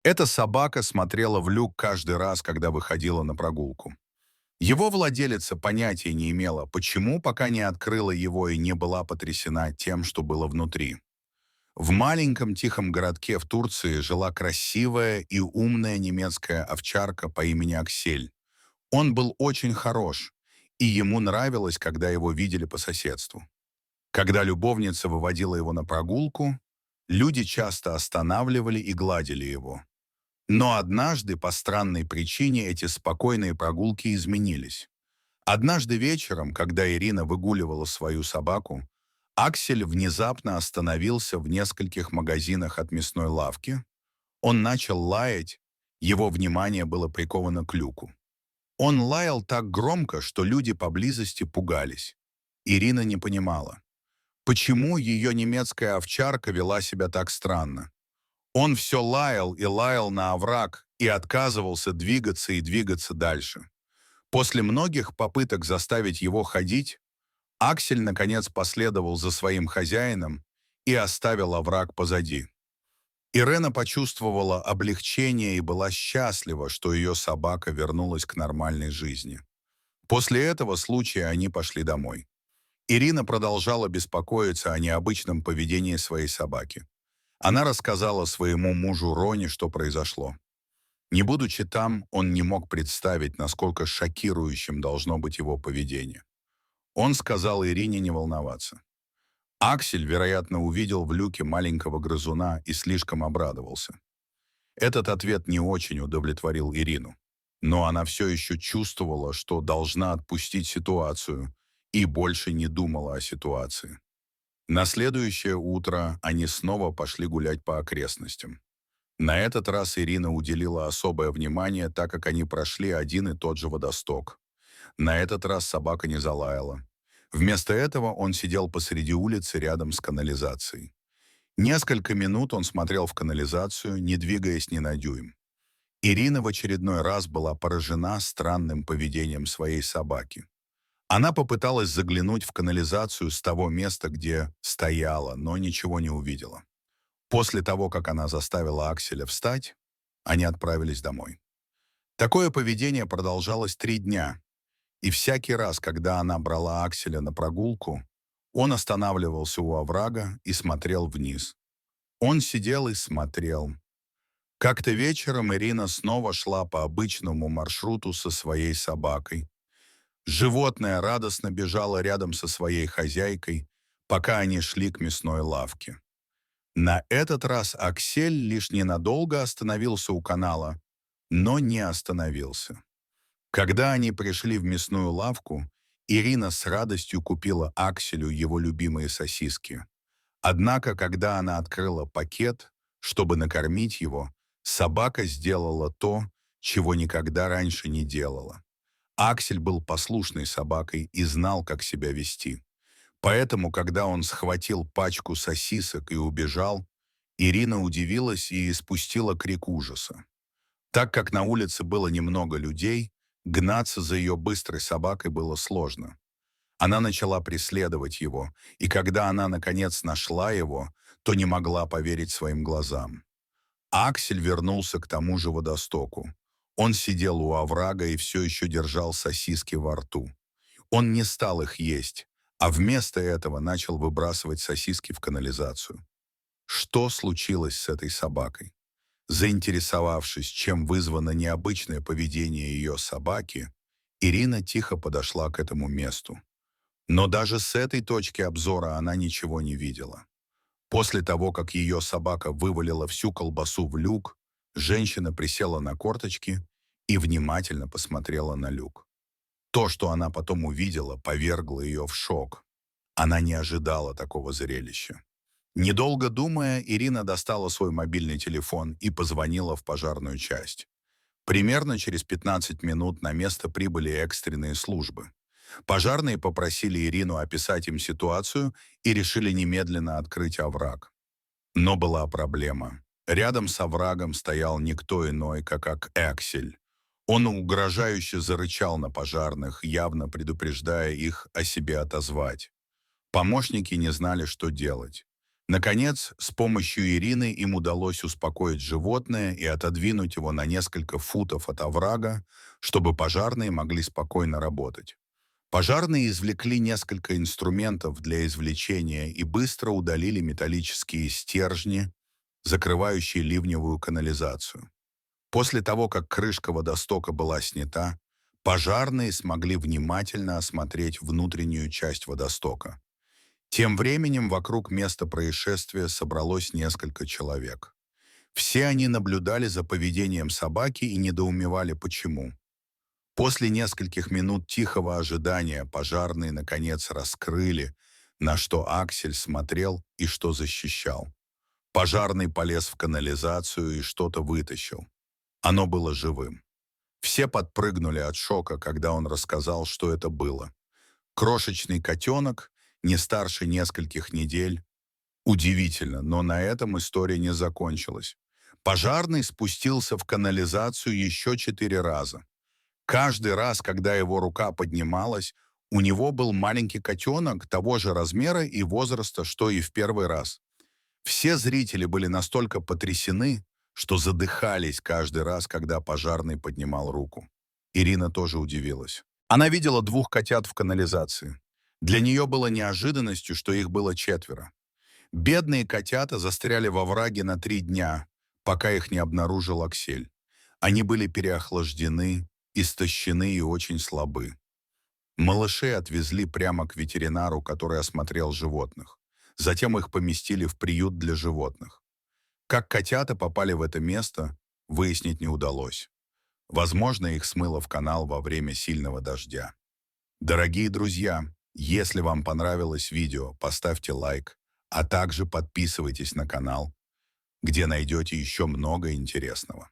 Эта собака смотрела в люк каждый раз, когда выходила на прогулку. Его владелица понятия не имела, почему, пока не открыла его и не была потрясена тем, что было внутри. В маленьком тихом городке в Турции жила красивая и умная немецкая овчарка по имени Аксель. Он был очень хорош, и ему нравилось, когда его видели по соседству. Когда любовница выводила его на прогулку, люди часто останавливали и гладили его. Но однажды, по странной причине, эти спокойные прогулки изменились. Однажды вечером, когда Ирина выгуливала свою собаку, Аксель внезапно остановился в нескольких магазинах от мясной лавки. Он начал лаять, его внимание было приковано к люку. Он лаял так громко, что люди поблизости пугались. Ирина не понимала, почему ее немецкая овчарка вела себя так странно. Он все лаял и лаял на овраг и отказывался двигаться и двигаться дальше. После многих попыток заставить его ходить, Аксель, наконец, последовал за своим хозяином и оставил овраг позади. Ирена почувствовала облегчение и была счастлива, что ее собака вернулась к нормальной жизни. После этого случая они пошли домой. Ирина продолжала беспокоиться о необычном поведении своей собаки. Она рассказала своему мужу Роне, что произошло. Не будучи там, он не мог представить, насколько шокирующим должно быть его поведение. Он сказал Ирине не волноваться. Аксель, вероятно, увидел в люке маленького грызуна и слишком обрадовался. Этот ответ не очень удовлетворил Ирину. Но она все еще чувствовала, что должна отпустить ситуацию, и больше не думала о ситуации. На следующее утро они снова пошли гулять по окрестностям. На этот раз Ирина уделила особое внимание, так как они прошли один и тот же водосток. На этот раз собака не залаяла. Вместо этого он сидел посреди улицы рядом с канализацией. Несколько минут он смотрел в канализацию, не двигаясь ни на дюйм. Ирина в очередной раз была поражена странным поведением своей собаки. Она попыталась заглянуть в канализацию с того места, где стояла, но ничего не увидела. После того, как она заставила Акселя встать, они отправились домой. Такое поведение продолжалось 3 дня, и всякий раз, когда она брала Акселя на прогулку, он останавливался у оврага и смотрел вниз. Он сидел и смотрел. Как-то вечером Ирина снова шла по обычному маршруту со своей собакой. Животное радостно бежало рядом со своей хозяйкой, пока они шли к мясной лавке. На этот раз Аксель лишь ненадолго остановился у канала, но не остановился. Когда они пришли в мясную лавку, Ирина с радостью купила Акселю его любимые сосиски. Однако, когда она открыла пакет, чтобы накормить его, собака сделала то, чего никогда раньше не делала. Аксель был послушной собакой и знал, как себя вести. Поэтому, когда он схватил пачку сосисок и убежал, Ирина удивилась и испустила крик ужаса. Так как на улице было немного людей, гнаться за ее быстрой собакой было сложно. Она начала преследовать его, и когда она, наконец, нашла его, то не могла поверить своим глазам. Аксель вернулся к тому же водостоку. Он сидел у оврага и все еще держал сосиски во рту. Он не стал их есть, а вместо этого начал выбрасывать сосиски в канализацию. Что случилось с этой собакой? Заинтересовавшись, чем вызвано необычное поведение ее собаки, Ирина тихо подошла к этому месту. Но даже с этой точки обзора она ничего не видела. После того, как ее собака вывалила всю колбасу в люк, женщина присела на корточки и внимательно посмотрела на люк. То, что она потом увидела, повергло ее в шок. Она не ожидала такого зрелища. Недолго думая, Ирина достала свой мобильный телефон и позвонила в пожарную часть. Примерно через 15 минут на место прибыли экстренные службы. Пожарные попросили Ирину описать им ситуацию и решили немедленно открыть овраг. Но была проблема. Рядом с оврагом стоял никто иной, как Аксель. Он угрожающе зарычал на пожарных, явно предупреждая их о себе отозвать. Помощники не знали, что делать. Наконец, с помощью Ирины им удалось успокоить животное и отодвинуть его на несколько футов от оврага, чтобы пожарные могли спокойно работать. Пожарные извлекли несколько инструментов для извлечения и быстро удалили металлические стержни, закрывающие ливневую канализацию. После того, как крышка водостока была снята, пожарные смогли внимательно осмотреть внутреннюю часть водостока. Тем временем вокруг места происшествия собралось несколько человек. Все они наблюдали за поведением собаки и недоумевали, почему. После нескольких минут тихого ожидания пожарные, наконец, раскрыли, на что Аксель смотрел и что защищал. Пожарный полез в канализацию и что-то вытащил. Оно было живым. Все подпрыгнули от шока, когда он рассказал, что это было. Крошечный котенок, не старше нескольких недель. Удивительно, но на этом история не закончилась. Пожарный спустился в канализацию еще 4 раза. Каждый раз, когда его рука поднималась, у него был маленький котенок того же размера и возраста, что и в первый раз. Все зрители были настолько потрясены, что задыхались каждый раз, когда пожарный поднимал руку. Ирина тоже удивилась. Она видела 2 котят в канализации. Для нее было неожиданностью, что их было 4. Бедные котята застряли во враге на 3 дня, пока их не обнаружил Аксель. Они были переохлаждены, истощены и очень слабы. Малышей отвезли прямо к ветеринару, который осмотрел животных. Затем их поместили в приют для животных. Как котята попали в это место, выяснить не удалось. Возможно, их смыло в канал во время сильного дождя. Дорогие друзья, если вам понравилось видео, поставьте лайк, а также подписывайтесь на канал, где найдете еще много интересного.